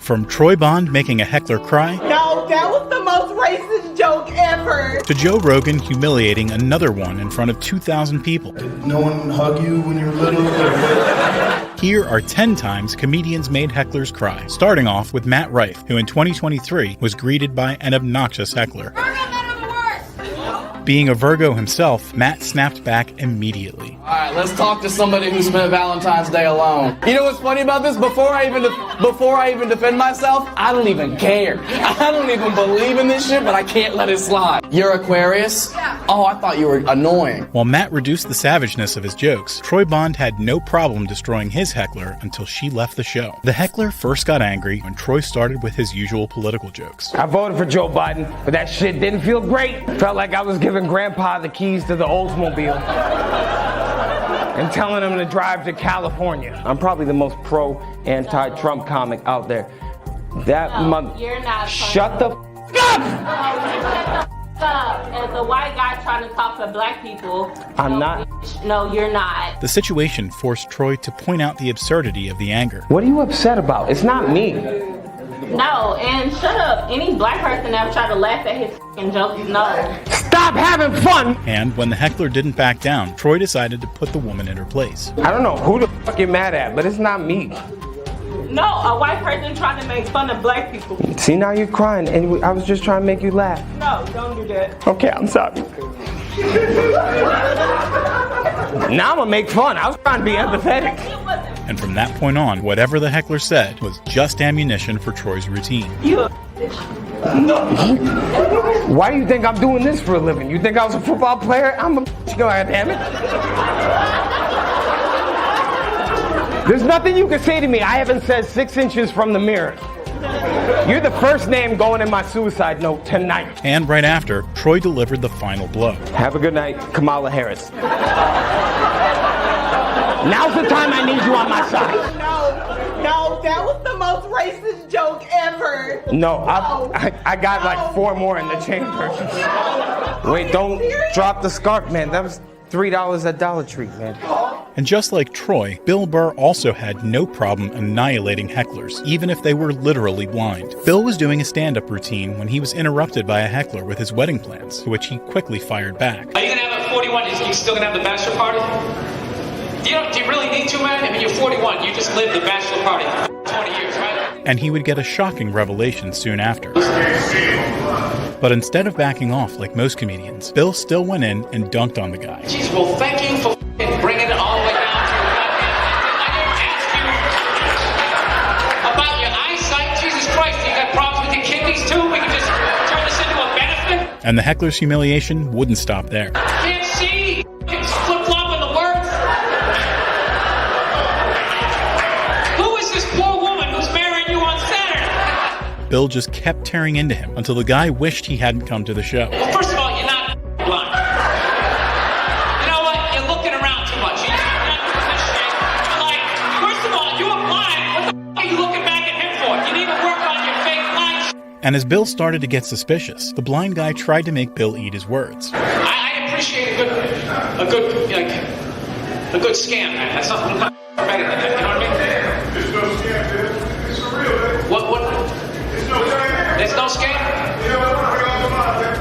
From Troy Bond making a heckler cry. No, that was the most racist joke ever. To Joe Rogan humiliating another one in front of 2,000 people. Did no one hug you when you were little? Here are 10 times comedians made hecklers cry, starting off with Matt Rife, who in 2023 was greeted by an obnoxious heckler. Being a Virgo himself, Matt snapped back immediately. All right, let's talk to somebody who spent Valentine's Day alone. You know what's funny about this? Before I even defend myself, I don't even care. I don't even believe in this shit, but I can't let it slide. You're Aquarius? Yeah. Oh, I thought you were annoying. While Matt reduced the savageness of his jokes, Troy Bond had no problem destroying his heckler until she left the show. The heckler first got angry when Troy started with his usual political jokes. I voted for Joe Biden, but that shit didn't feel great. Felt like I was giving Grandpa the keys to the Oldsmobile and telling him to drive to California. I'm probably the most pro-anti-Trump comic out there. That You're not. Shut the up! As a white guy trying to talk to black people. I'm not. No, you're not. The situation forced Troy to point out the absurdity of the anger. What are you upset about? It's not me. No, and shut up. Any black person ever tried to laugh at his fucking jokes, no. Stop having fun! And when the heckler didn't back down, Troy decided to put the woman in her place. I don't know who the fuck you're mad at, but it's not me. No, a white person trying to make fun of black people. See, now you're crying, and I was just trying to make you laugh. No, don't do that. Okay, I'm sorry. Now I'm gonna make fun. I was trying to be empathetic. And from that point on, whatever the heckler said was just ammunition for Troy's routine. You a Why do you think I'm doing this for a living? You think I was a football player? I'm a goddammit. There's nothing you can say to me I haven't said 6 inches from the mirror. You're the first name going in my suicide note tonight. And right after, Troy delivered the final blow. Have a good night, Kamala Harris. Now's the time I need you on my side. No, that was the most racist joke ever. No, I got like 4 more in the chamber. Wait, don't drop the scarf, man. That was $3 at Dollar Tree, man. And just like Troy, Bill Burr also had no problem annihilating hecklers, even if they were literally blind. Bill was doing a stand-up routine when he was interrupted by a heckler with his wedding plans, to which he quickly fired back. Are you gonna have a 41? You still gonna have the bachelor party? Do you really need to, man? I mean, you're 41. You just lived the bachelor party for 20 years, right? And he would get a shocking revelation soon after. But instead of backing off like most comedians, Bill still went in and dunked on the guy. Jeez, well, thank you for bringing it all the way down to your goddamn. I didn't ask you about your eyesight. Jesus Christ, you got problems with your kidneys too? We can just turn this into a benefit? And the heckler's humiliation wouldn't stop there. Can't see. It's flip-flopping the words. Who is this poor woman who's marrying you on Saturday? Bill just kept tearing into him until the guy wished he hadn't come to the show. Well, first of all, you're not blind. You know what? You're looking around too much. You're not doing this shit. Like, first of all, you were blind. What the f*** are you looking back at him for? You need to work on your fake blind shit. And as Bill started to get suspicious, the blind guy tried to make Bill eat his words. I appreciate a good scam, man. That's something better than that. You know what I mean? There's no scam, dude. It's for real, man. What? There's no scam. There's no scam? Yeah, but I don't bring out the mind, man.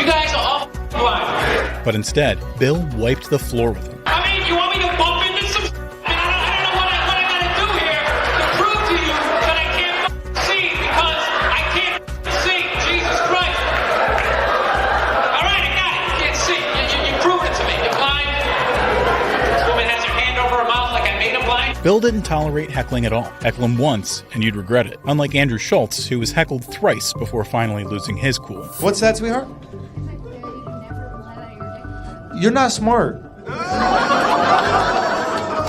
You guys are all blind. But instead, Bill wiped the floor with him. I mean, you want me to bump into some I don't know what I gotta do here to prove to you that I can't see because I can't see. Jesus Christ. All right, I got it. You can't see. You proved it to me. You're blind. This woman has her hand over her mouth like I made her blind. Bill didn't tolerate heckling at all. Heckle him once, and you'd regret it. Unlike Andrew Schultz, who was heckled thrice before finally losing his cool. What's that, sweetheart? You're not smart.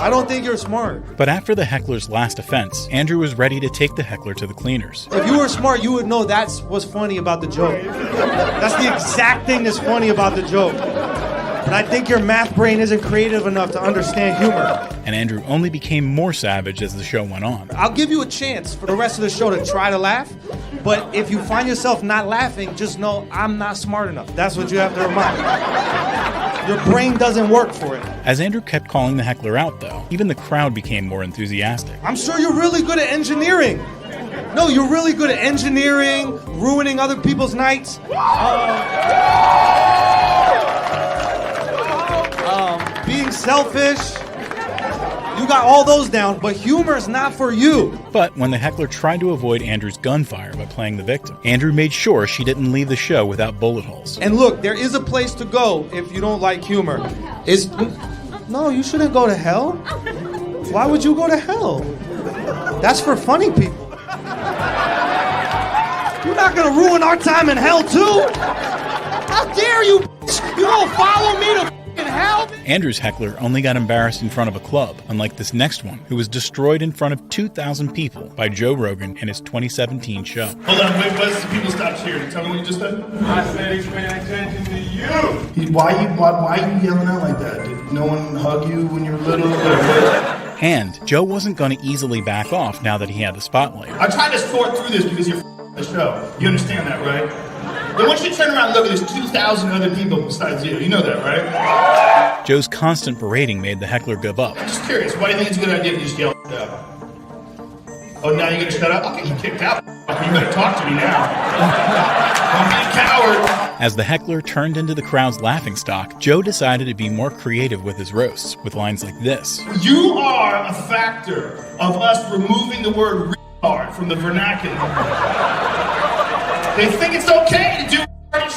I don't think you're smart. But after the heckler's last offense, Andrew was ready to take the heckler to the cleaners. If you were smart, you would know that's what's funny about the joke. That's the exact thing that's funny about the joke. And I think your math brain isn't creative enough to understand humor. And Andrew only became more savage as the show went on. I'll give you a chance for the rest of the show to try to laugh, but if you find yourself not laughing, just know I'm not smart enough. That's what you have to remind. Your brain doesn't work for it. As Andrew kept calling the heckler out, though, even the crowd became more enthusiastic. I'm sure you're really good at engineering. No, you're really good at engineering, ruining other people's nights. Being selfish. You got all those down, but humor is not for you. But when the heckler tried to avoid Andrew's gunfire by playing the victim, Andrew made sure she didn't leave the show without bullet holes. And look, there is a place to go if you don't like humor. No, you shouldn't go to hell. Why would you go to hell? That's for funny people. You're not gonna ruin our time in hell too? How dare you? You don't follow me to hell? Andrew's heckler only got embarrassed in front of a club, unlike this next one, who was destroyed in front of 2,000 people by Joe Rogan in his 2017 show. Hold on, wait, let's people stop cheering. Tell me what you just said. I said he's paying attention to you. Why are you yelling out like that? Did no one hug you when you were little? And Joe wasn't going to easily back off now that he had the spotlight. I tried to sort through this because you're the show. You understand that, right? Then once you turn around and look at there's 2,000 other people besides you. You know that, right? Joe's constant berating made the heckler give up. I'm just curious, why do you think it's a good idea to just yell out? Oh, now you're gonna shut up? I'll get you kicked out. You better talk to me now. Don't be a coward. As the heckler turned into the crowd's laughingstock, Joe decided to be more creative with his roasts, with lines like this. You are a factor of us removing the word retard from the vernacular. They think it's okay to do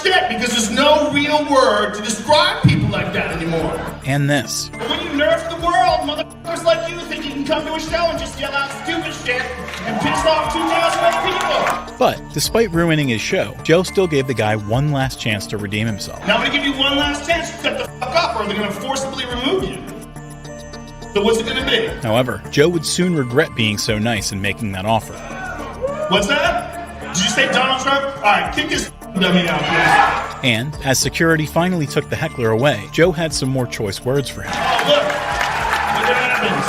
shit because there's no real word to describe people like that anymore. And this. When you nerf the world, motherfuckers like you think you can come to a show and just yell out stupid shit and piss off 2,000 other people. But despite ruining his show, Joe still gave the guy one last chance to redeem himself. Now I'm gonna give you one last chance to shut the fuck up or they're gonna forcibly remove you. So what's it gonna be? However, Joe would soon regret being so nice and making that offer. What's that? Did you say Donald Trump? Alright, kick this dummy out, please. And as security finally took the heckler away, Joe had some more choice words for him. Oh, look what happens.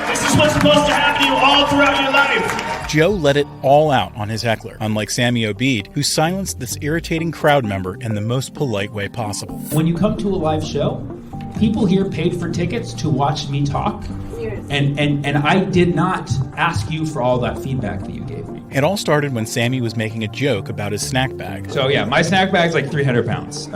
This is what's supposed to happen to you all throughout your life. Joe let it all out on his heckler, unlike Sammy Obeid, who silenced this irritating crowd member in the most polite way possible. When you come to a live show, people here paid for tickets to watch me talk, and I did not ask you for all that feedback that you gave me. It all started when Sammy was making a joke about his snack bag. So yeah, my snack bag's like 300 pounds.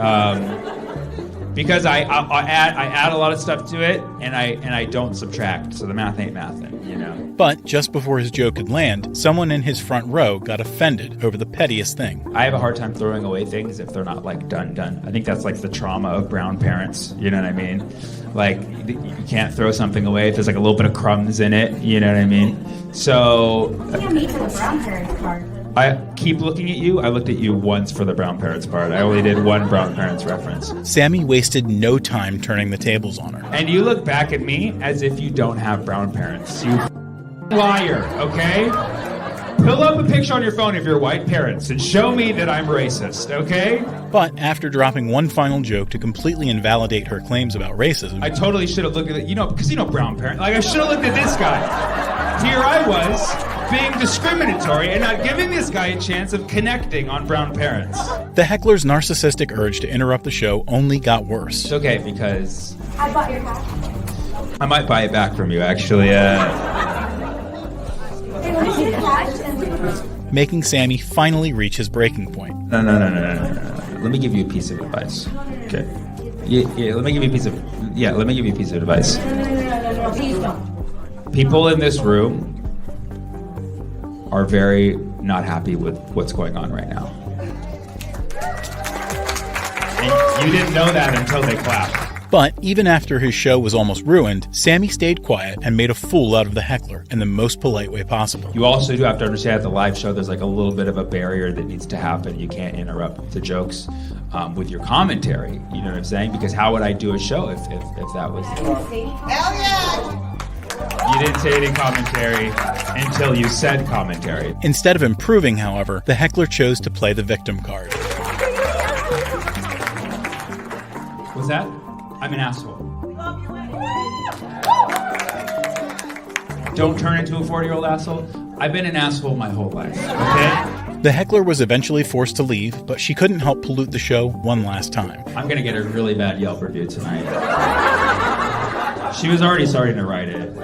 Because I add a lot of stuff to it, and I don't subtract, so the math ain't mathin', you know. But just before his joke could land, someone in his front row got offended over the pettiest thing. I have a hard time throwing away things if they're not like done. I think that's like the trauma of brown parents, you know what I mean? Like, you can't throw something away if there's like a little bit of crumbs in it, you know what I mean? So I keep looking at you. I looked at you once for the brown parents part. I only did one brown parents reference. Sammy wasted no time turning the tables on her. And you look back at me as if you don't have brown parents. You liar, okay? Pull up a picture on your phone of your white parents and show me that I'm racist, okay? But after dropping one final joke to completely invalidate her claims about racism, I totally should have looked at it, because brown parents. Like, I should have looked at this guy. Here I was, being discriminatory and not giving this guy a chance of connecting on brown parents. The heckler's narcissistic urge to interrupt the show only got worse. It's okay, because I bought your hat. I might buy it back from you, actually. Making Sammy finally reach his breaking point. No. Let me give you a piece of advice. Okay. Yeah, let me give you a piece of advice. No, please don't. People in this room are very not happy with what's going on right now. And you didn't know that until they clapped. But even after his show was almost ruined, Sammy stayed quiet and made a fool out of the heckler in the most polite way possible. You also do have to understand at the live show there's like a little bit of a barrier that needs to happen. You can't interrupt the jokes with your commentary. You know what I'm saying? Because how would I do a show if that was... Hell yeah! You didn't say any commentary until you said commentary. Instead of improving, however, the heckler chose to play the victim card. What's that? I'm an asshole. Don't turn into a 40-year-old asshole. I've been an asshole my whole life, okay? The heckler was eventually forced to leave, but she couldn't help pollute the show one last time. I'm gonna get a really bad Yelp review tonight. She was already starting to write it.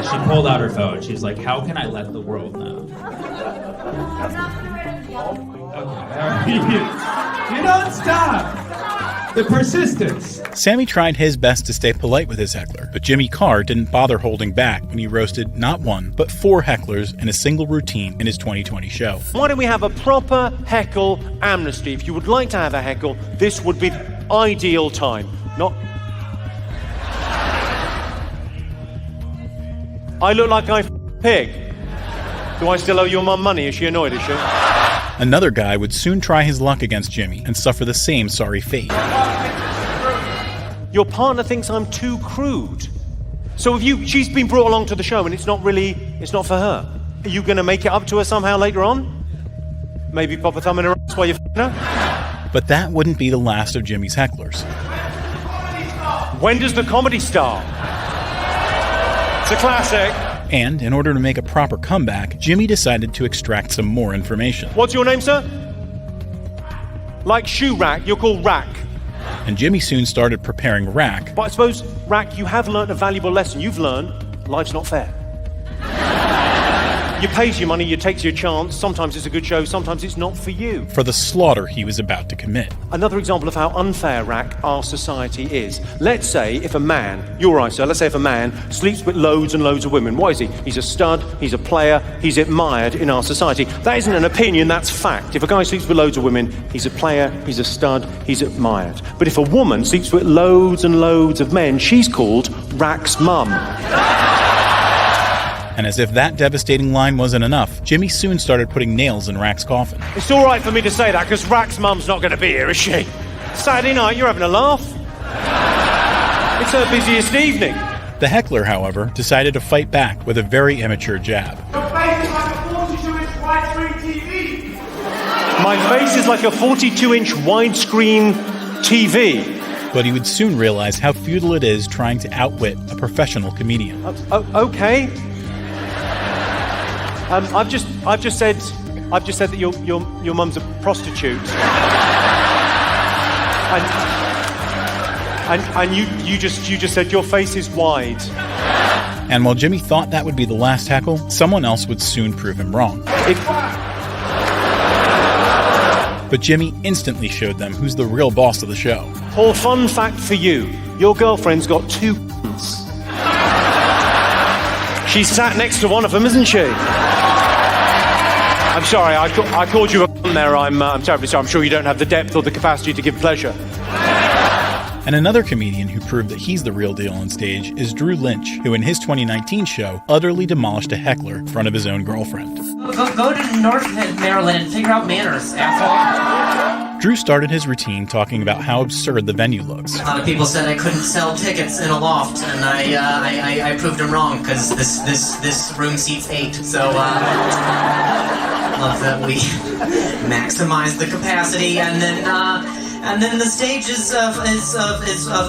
She pulled out her phone. She's like, how can I let the world know You don't stop. The persistence. Sammy tried his best to stay polite with his heckler, but Jimmy Carr didn't bother holding back when he roasted not one, but 4 hecklers in a single routine in his 2020 show. Why don't we have a proper heckle amnesty? If you would like to have a heckle, this would be the ideal time. Not... I look like I pig. Do I still owe your mum money? Is she annoyed, is she? Another guy would soon try his luck against Jimmy and suffer the same sorry fate. Your partner thinks I'm too crude. So if she's been brought along to the show and it's not for her. Are you going to make it up to her somehow later on? Maybe pop a thumb in her ass while you're f***ing her? But that wouldn't be the last of Jimmy's hecklers. When does the comedy start? It's a classic. And in order to make a proper comeback, Jimmy decided to extract some more information. What's your name, sir? Like shoe rack, you're called Rack. And Jimmy soon started preparing Rack. But I suppose, Rack, you have learnt a valuable lesson. You've learned life's not fair. You pays your money, you takes your chance. Sometimes it's a good show, sometimes it's not for you. For the slaughter he was about to commit. Another example of how unfair, Rack, our society is. Let's say if a man, you're right, sir, let's say if a man sleeps with loads and loads of women. What is he? He's a stud, he's a player, he's admired in our society. That isn't an opinion, that's fact. If a guy sleeps with loads of women, he's a player, he's a stud, he's admired. But if a woman sleeps with loads and loads of men, she's called Rack's mum. And as if that devastating line wasn't enough, Jimmy soon started putting nails in Rack's coffin. It's all right for me to say that, because Rack's mum's not going to be here, is she? Saturday night, you're having a laugh. It's her busiest evening. The heckler, however, decided to fight back with a very immature jab. Your face is like a 42-inch widescreen TV. My face is like a 42-inch widescreen TV. But he would soon realize how futile it is trying to outwit a professional comedian. Okay. I've just said that your mum's a prostitute. And you just said your face is wide. And while Jimmy thought that would be the last heckle, someone else would soon prove him wrong. But Jimmy instantly showed them who's the real boss of the show. Paul, fun fact for you. Your girlfriend's got 2 She's sat next to one of them, isn't she? I'm sorry, I called you a there. I'm terribly sorry. I'm sure you don't have the depth or the capacity to give pleasure. And another comedian who proved that he's the real deal on stage is Drew Lynch, who in his 2019 show utterly demolished a heckler in front of his own girlfriend. Go to North Maryland and figure out manners, asshole. Drew started his routine talking about how absurd the venue looks. A lot of people said I couldn't sell tickets in a loft, and I proved them wrong, because this room seats 8, so love that we maximize the capacity, and then the stage is a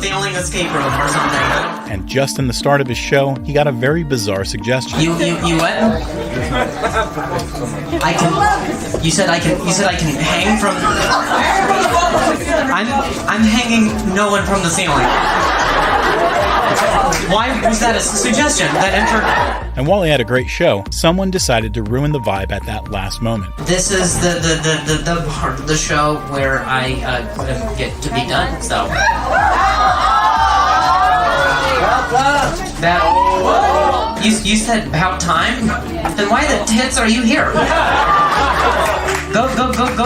failing escape room or something. And just in the start of his show, he got a very bizarre suggestion. You what? You said I can hang from. I'm hanging no one from the ceiling. Why was that a suggestion that entered? And while he had a great show, someone decided to ruin the vibe at that last moment. This is the part of the show where I get to be done. So that you said about time. Then why the tits are you here? Go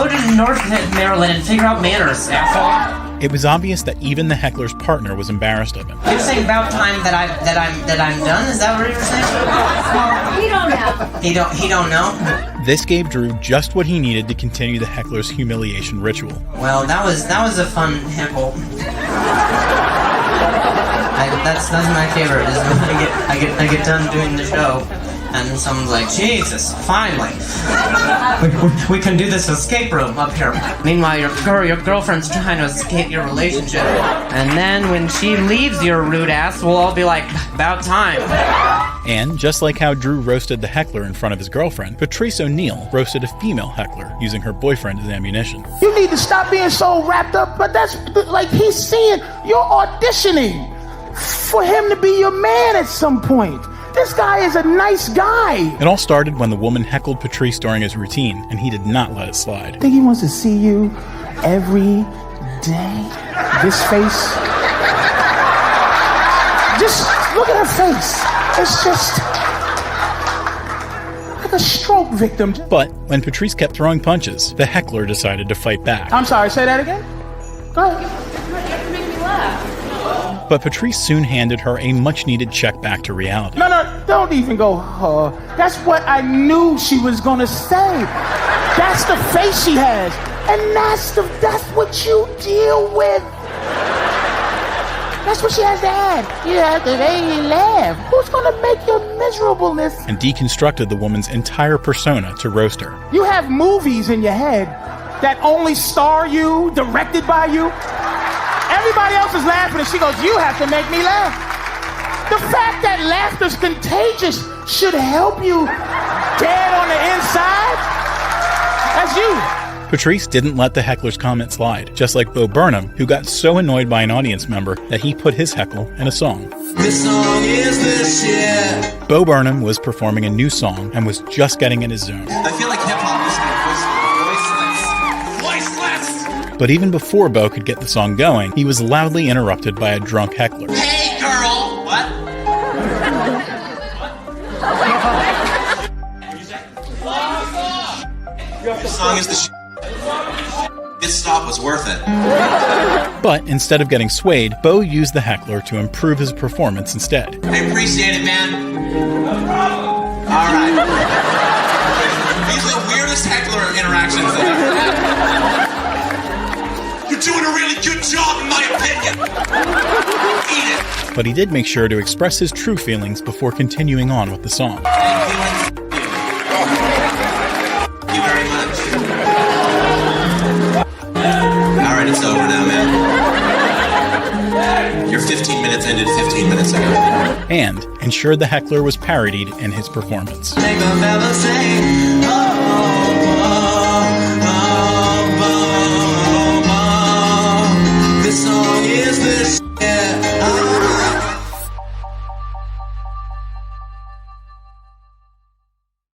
to North Maryland and figure out manners, asshole. It was obvious that even the heckler's partner was embarrassed of him. You're saying about time that I'm done? Is that what you're saying? He don't know. He don't know. This gave Drew just what he needed to continue the heckler's humiliation ritual. Well, that was a fun heckle. That's my favorite. Is when I get done doing the show, and someone's like, Jesus, finally. We can do this escape room up here. Meanwhile, your girlfriend's trying to escape your relationship. And then when she leaves your rude ass, we'll all be like, about time. And just like how Drew roasted the heckler in front of his girlfriend, Patrice O'Neal roasted a female heckler using her boyfriend as ammunition. You need to stop being so wrapped up, but that's like he's seeing you're auditioning for him to be your man at some point. This guy is a nice guy. It all started when the woman heckled Patrice during his routine, and he did not let it slide. I think he wants to see you every day. This face. Just look at her face. It's just like a stroke victim. But when Patrice kept throwing punches, the heckler decided to fight back. I'm sorry, say that again? Go ahead. But Patrice soon handed her a much-needed check back to reality. No, don't even go, That's what I knew she was gonna say. That's the face she has. And that's what you deal with. That's what she has to add. You have to make me laugh. Who's gonna make your miserableness? And deconstructed the woman's entire persona to roast her. You have movies in your head that only star you, directed by you. Everybody else is laughing and she goes, you have to make me laugh. The fact that laughter's contagious should help you dead on the inside. That's you. Patrice didn't let the heckler's comment slide, just like Bo Burnham, who got so annoyed by an audience member that he put his heckle in a song. This song is the shit. Bo Burnham was performing a new song and was just getting in his zone. I feel like hip-hop is voiceless. But even before Bo could get the song going, he was loudly interrupted by a drunk heckler. Hey, girl! What? Your song is the shit. This stop was worth it. But instead of getting swayed, Bo used the heckler to improve his performance instead. I appreciate it, man. All right. These are the weirdest heckler interactions that I've had. You're doing a really good job, in my opinion. Eat it. But he did make sure to express his true feelings before continuing on with the song. Thank you very much. All right, it's over now, man. Your 15 minutes ended 15 minutes ago. And ensured the heckler was parodied in his performance. Make a fella say, oh, oh, oh, oh, oh, oh. This song is the shit.